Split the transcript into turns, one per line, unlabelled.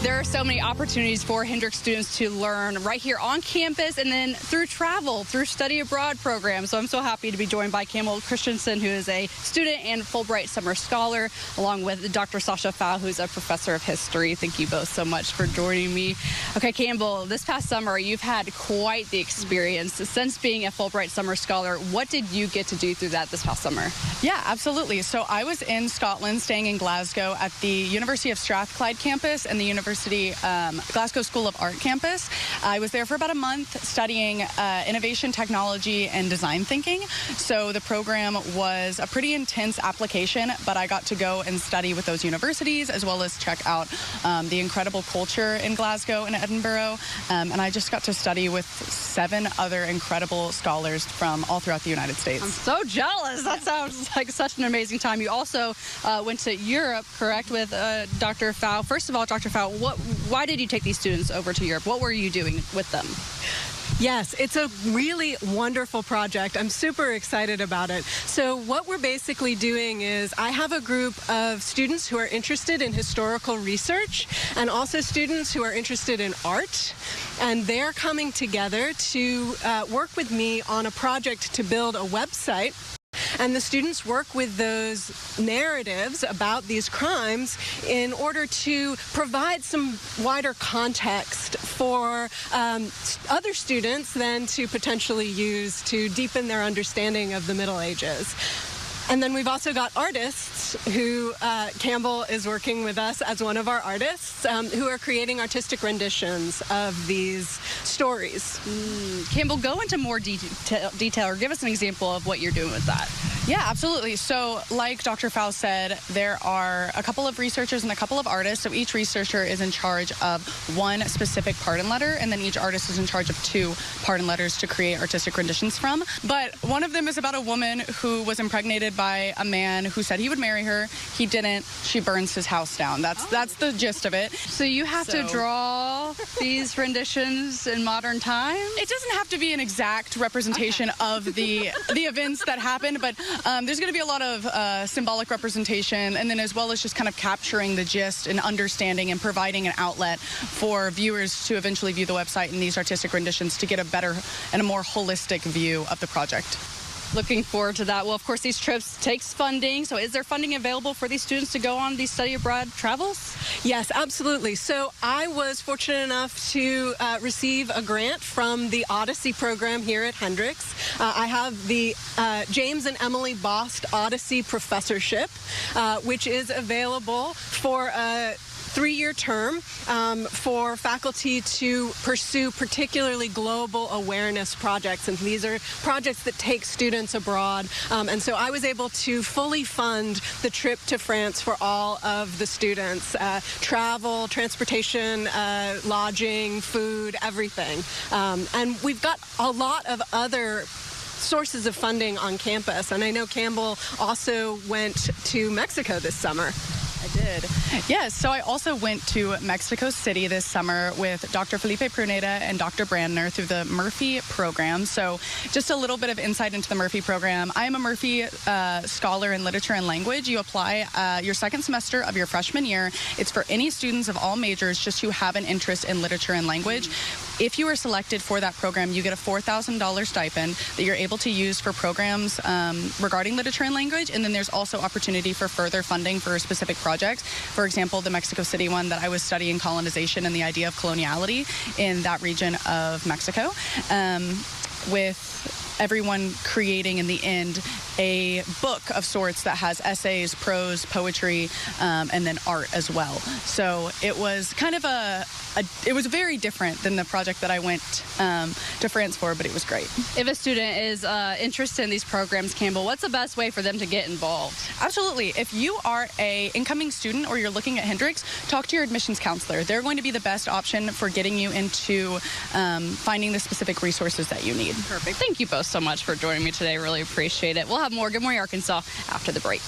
There are so many opportunities for Hendrix students to learn right here on campus and then through travel, through study abroad programs. So I'm so happy to be joined by Campbell Christensen, who is a student and Fulbright Summer Scholar, along with Dr. Sasha Pfau, who's a professor of history. Thank you both so much for joining me. Okay, Campbell, this past summer, you've had quite the experience. Since being a Fulbright Summer Scholar, what did you get to do through that this past summer?
Yeah, absolutely. So I was in Scotland, staying in Glasgow at the University of Strathclyde campus and the University Glasgow School of Art campus. I was there for about a month studying innovation, technology, and design thinking. So the program was a pretty intense application, but I got to go and study with those universities as well as check out the incredible culture in Glasgow and Edinburgh. And I just got to study with 7 other incredible scholars from all throughout the United States.
I'm so jealous. That sounds like such an amazing time. You also went to Europe, correct, with Dr. Pfau. First of all, Dr. Pfau, why did you take these students over to Europe? What were you doing with them?
Yes, it's a really wonderful project. I'm super excited about it. So what we're basically doing is I have a group of students who are interested in historical research and also students who are interested in art. And they're coming together to work with me on a project to build a website. And the students work with those narratives about these crimes in order to provide some wider context for other students then to potentially use to deepen their understanding of the Middle Ages. And then we've also got artists who, Campbell is working with us as one of our artists, who are creating artistic renditions of these stories.
Campbell, go into more detail or give us an example of what you're doing with that.
Yeah, absolutely. So like Dr. Pfau said, there are a couple of researchers and a couple of artists. So each researcher is in charge of one specific pardon letter, and then each artist is in charge of 2 pardon letters to create artistic renditions from. But one of them is about a woman who was impregnated by a man who said he would marry her. He didn't. She burns his house down. That's the gist of it.
So you have to draw these renditions in modern time?
It doesn't have to be an exact representation of the events that happened, but there's going to be a lot of symbolic representation, and then as well as just kind of capturing the gist and understanding and providing an outlet for viewers to eventually view the website and these artistic renditions to get a better and a more holistic view of the project.
Looking forward to that. Well, of course, these trips takes funding. So is there funding available for these students to go on these study abroad travels?
Yes, absolutely. So I was fortunate enough to receive a grant from the Odyssey program here at Hendrix. I have the James and Emily Bost Odyssey Professorship, which is available for a 3-year term for faculty to pursue particularly global awareness projects. And these are projects that take students abroad. And so I was able to fully fund the trip to France for all of the students. Travel, transportation, lodging, food, everything. And we've got a lot of other sources of funding on campus. And I know Campbell also went to Mexico this summer.
I did. Yes, so I also went to Mexico City this summer with Dr. Felipe Pruneda and Dr. Brandner through the Murphy program. So just a little bit of insight into the Murphy program. I am a Murphy scholar in literature and language. You apply your second semester of your freshman year. It's for any students of all majors just who have an interest in literature and language. If you are selected for that program, you get a $4,000 stipend that you're able to use for programs regarding literature and language. And then there's also opportunity for further funding for specific projects. For example, the Mexico City one that I was studying colonization and the idea of coloniality in that region of Mexico, with everyone creating in the end a book of sorts that has essays, prose, poetry, and then art as well. So it was kind of it was very different than the project that I went to France for, but it was great.
If a student is interested in these programs, Campbell, what's the best way for them to get involved?
Absolutely. If you are an incoming student or you're looking at Hendrix, talk to your admissions counselor. They're going to be the best option for getting you into finding the specific resources that you need.
Perfect. Thank you both so much for joining me today. Really appreciate it. We'll have more Good Morning Arkansas after the break.